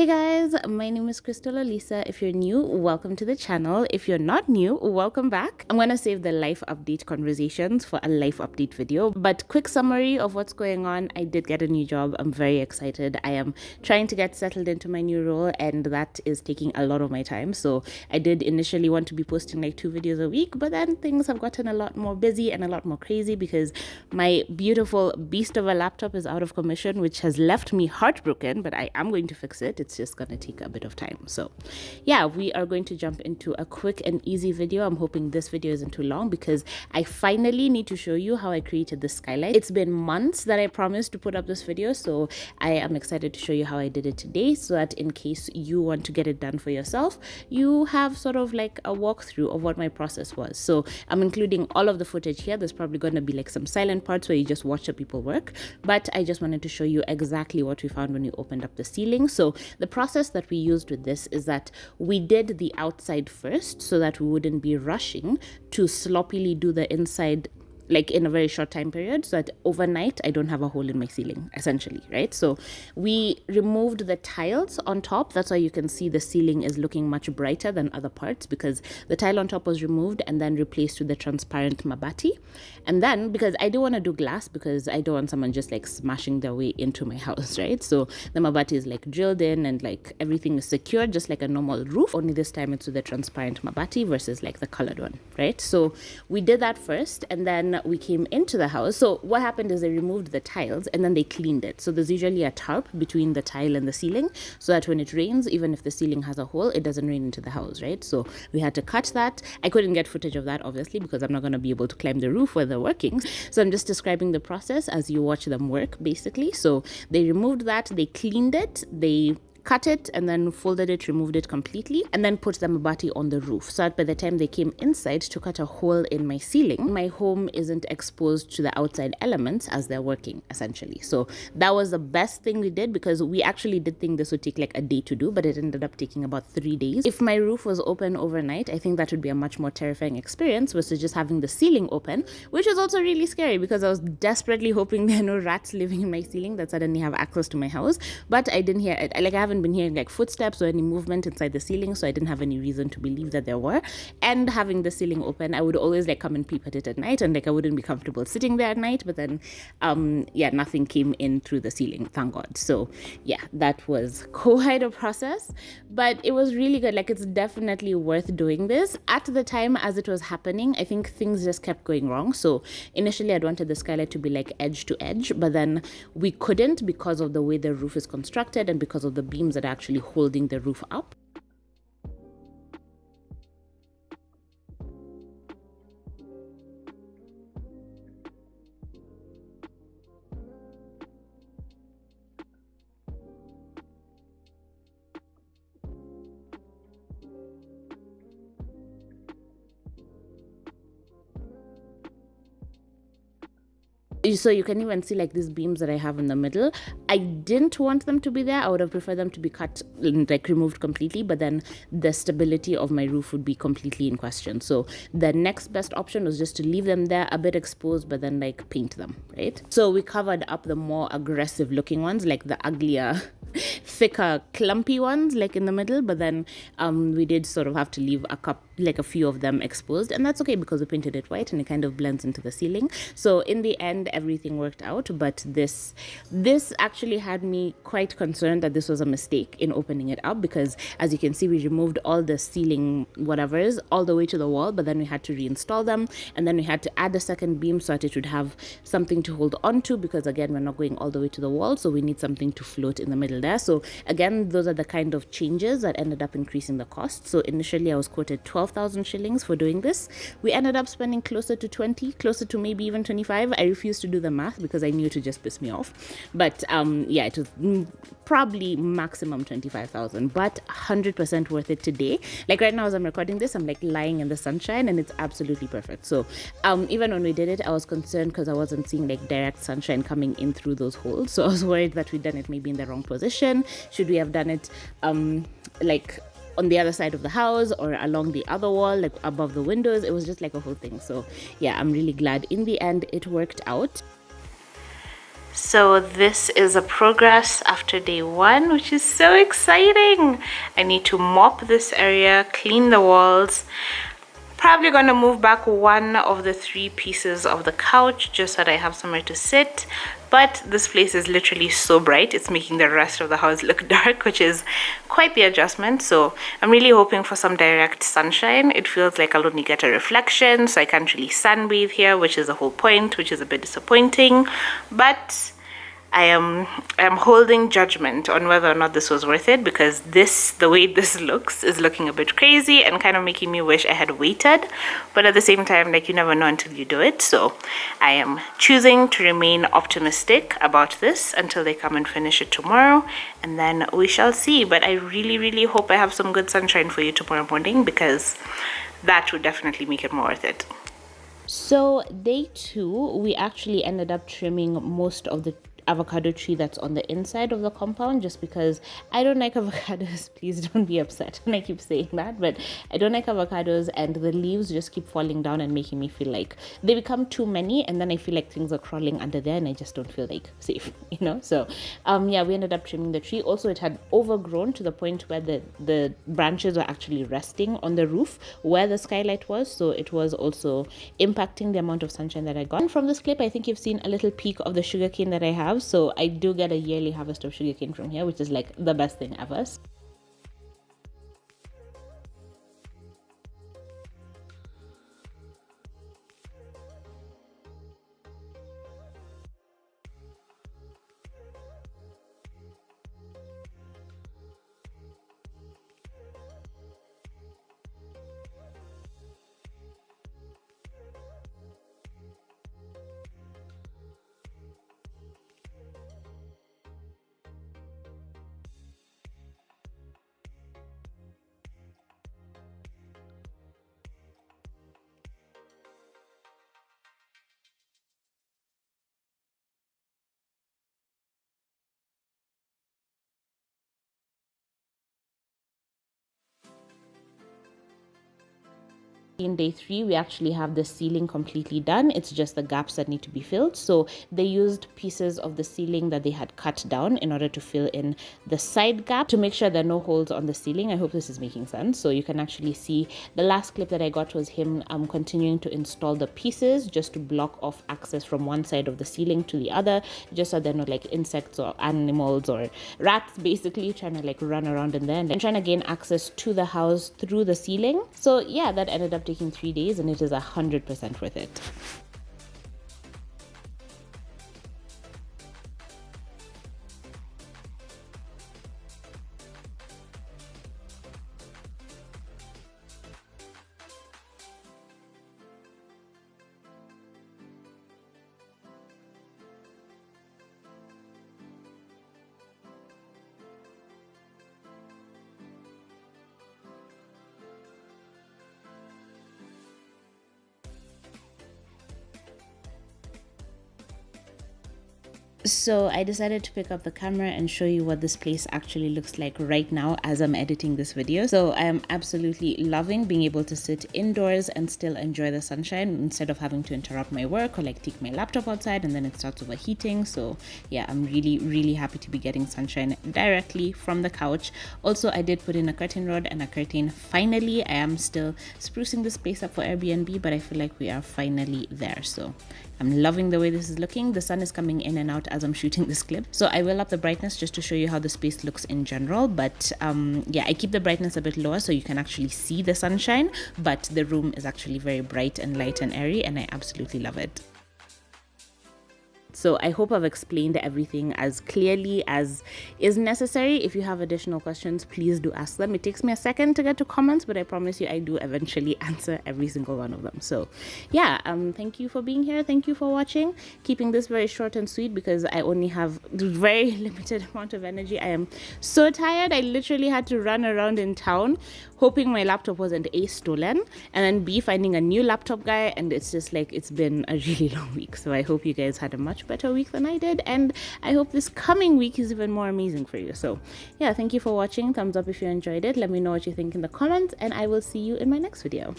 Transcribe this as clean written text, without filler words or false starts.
Hey guys, my name is Crystal Elisa. If you're new, welcome to the channel. If you're not new, welcome back. I'm gonna save the life update conversations for a life update video, but quick summary of what's going on. I did get a new job. I'm very excited. I am trying to get settled into my new role, and that is taking a lot of my time. So I did initially want to be posting like 2 videos a week, but then things have gotten a lot more busy and a lot more crazy because my beautiful beast of a laptop is out of commission, which has left me heartbroken, but I am going to fix it. It's just gonna take a bit of time. So yeah, we are going to jump into a quick and easy video. I'm hoping this video isn't too long because I finally need to show you how I created the skylight. It's been months that I promised to put up this video, so I am excited to show you how I did it today, so that in case you want to get it done for yourself, you have sort of like a walkthrough of what my process was. So I'm including all of the footage here. There's probably going to be like some silent parts where you just watch the people work, but I just wanted to show you exactly what we found when we opened up the ceiling. So the process that we used with this is that we did the outside first so that we wouldn't be rushing to sloppily do the inside like in a very short time period, so that overnight I don't have a hole in my ceiling, essentially, right? So we removed the tiles on top. That's why you can see the ceiling is looking much brighter than other parts, because the tile on top was removed and then replaced with the transparent mabati. And then, because I don't want to do glass, because I don't want someone just like smashing their way into my house, right? So the mabati is like drilled in and like everything is secured just like a normal roof, only this time it's with the transparent mabati versus like the colored one, right? So we did that first, and then we came into the house. So what happened is they removed the tiles and then they cleaned it. So there's usually a tarp between the tile and the ceiling, so that when it rains, even if the ceiling has a hole, it doesn't rain into the house, right? So we had to cut that. I couldn't get footage of that, obviously, because I'm not going to be able to climb the roof where they're working. So I'm just describing the process as you watch them work, basically. So they removed that, they cleaned it, they cut it and then folded it, removed it completely, and then put the mabati on the roof, so that by the time they came inside to cut a hole in my ceiling, my home isn't exposed to the outside elements as they're working, essentially. So that was the best thing we did, because we actually did think this would take like a day to do, but it ended up taking about 3 days. If my roof was open overnight, I think that would be a much more terrifying experience versus just having the ceiling open, which was also really scary because I was desperately hoping there are no rats living in my ceiling that suddenly have access to my house. But I didn't hear it. Like, I haven't been hearing like footsteps or any movement inside the ceiling, so I didn't have any reason to believe that there were. And having the ceiling open, I would always like come and peep at it at night, and like I wouldn't be comfortable sitting there at night. But then yeah, nothing came in through the ceiling, thank God. So yeah, that was quite a process, but it was really good. Like, it's definitely worth doing this. At the time as it was happening, I think things just kept going wrong. So initially I'd wanted the skylight to be like edge to edge, but then we couldn't because of the way the roof is constructed and because of the beams that are actually holding the roof up. So you can even see like these beams that I have in the middle. I didn't want them to be there. I would have preferred them to be cut, like removed completely, but then the stability of my roof would be completely in question. So the next best option was just to leave them there a bit exposed, but then like paint them, right? So we covered up the more aggressive looking ones, like the uglier thicker clumpy ones like in the middle, but then we did sort of have to leave a few of them exposed, and that's okay because we painted it white and it kind of blends into the ceiling. So in the end everything worked out, but this actually had me quite concerned that this was a mistake in opening it up, because as you can see, we removed all the ceiling whatevers all the way to the wall, but then we had to reinstall them, and then we had to add a second beam so that it would have something to hold on to, because again, we're not going all the way to the wall, so we need something to float in the middle there. So again, those are the kind of changes that ended up increasing the cost. So initially I was quoted 12,000 shillings for doing this. We ended up spending closer to 20, closer to maybe even 25. I refused to do the math because I knew it would just piss me off, but yeah, it was probably maximum 25,000, but 100% worth it today. Like right now as I'm recording this, I'm like lying in the sunshine and it's absolutely perfect. So even when we did it, I was concerned because I wasn't seeing like direct sunshine coming in through those holes, so I was worried that we'd done it maybe in the wrong position. Should we have done it like on the other side of the house or along the other wall, like above the windows? It was just like a whole thing. So yeah, I'm really glad in the end it worked out. So this is a progress after day 1, which is so exciting. I need to mop this area, clean the walls. Probably gonna move back one of the 3 pieces of the couch just so that I have somewhere to sit. But this place is literally so bright, it's making the rest of the house look dark, which is quite the adjustment. So I'm really hoping for some direct sunshine. It feels like I'll only get a reflection, so I can't really sunbathe here, which is the whole point, which is a bit disappointing. But I am holding judgment on whether or not this was worth it, because the way this looks is looking a bit crazy and kind of making me wish I had waited. But at the same time, like, you never know until you do it. So I am choosing to remain optimistic about this until they come and finish it tomorrow, and then we shall see. But I really hope I have some good sunshine for you tomorrow morning, because that would definitely make it more worth it. So day 2, we actually ended up trimming most of the avocado tree that's on the inside of the compound, just because I don't like avocados. Please don't be upset when I keep saying that, but I don't like avocados, and the leaves just keep falling down and making me feel like they become too many, and then I feel like things are crawling under there and I just don't feel like safe, you know. So yeah, we ended up trimming the tree. Also, it had overgrown to the point where the branches were actually resting on the roof where the skylight was, so it was also impacting the amount of sunshine that I got. And from this clip, I think you've seen a little peek of the sugarcane that I have. So I do get a yearly harvest of sugarcane from here, which is like the best thing ever. In day 3, we actually have the ceiling completely done. It's just the gaps that need to be filled. So they used pieces of the ceiling that they had cut down in order to fill in the side gap to make sure there are no holes on the ceiling. I hope this is making sense. So you can actually see the last clip that I got was him continuing to install the pieces just to block off access from one side of the ceiling to the other, just so there are no like insects or animals or rats basically trying to like run around in there and trying to gain access to the house through the ceiling. So yeah, that ended up taking 3 days, and it is 100% worth it. So I decided to pick up the camera and show you what this place actually looks like right now as I'm editing this video. So I am absolutely loving being able to sit indoors and still enjoy the sunshine instead of having to interrupt my work or like take my laptop outside and then it starts overheating. So yeah, I'm really happy to be getting sunshine directly from the couch. Also, I did put in a curtain rod and a curtain. Finally, I am still sprucing this place up for Airbnb, but I feel like we are finally there. So I'm loving the way this is looking. The sun is coming in and out as I'm shooting this clip, so I will up the brightness just to show you how the space looks in general. But yeah, I keep the brightness a bit lower so you can actually see the sunshine, but the room is actually very bright and light and airy, and I absolutely love it. So I hope I've explained everything as clearly as is necessary. If you have additional questions, please do ask them. It takes me a second to get to comments, but I promise you I do eventually answer every single one of them. So yeah, thank you for being here. Thank you for watching. Keeping this very short and sweet because I only have very limited amount of energy. I am so tired. I literally had to run around in town hoping my laptop wasn't A, stolen, and then B, finding a new laptop guy, and it's just like, it's been a really long week. So I hope you guys had a much better week than I did, and I hope this coming week is even more amazing for you. So yeah, thank you for watching. Thumbs up if you enjoyed it. Let me know what you think in the comments, and I will see you in my next video.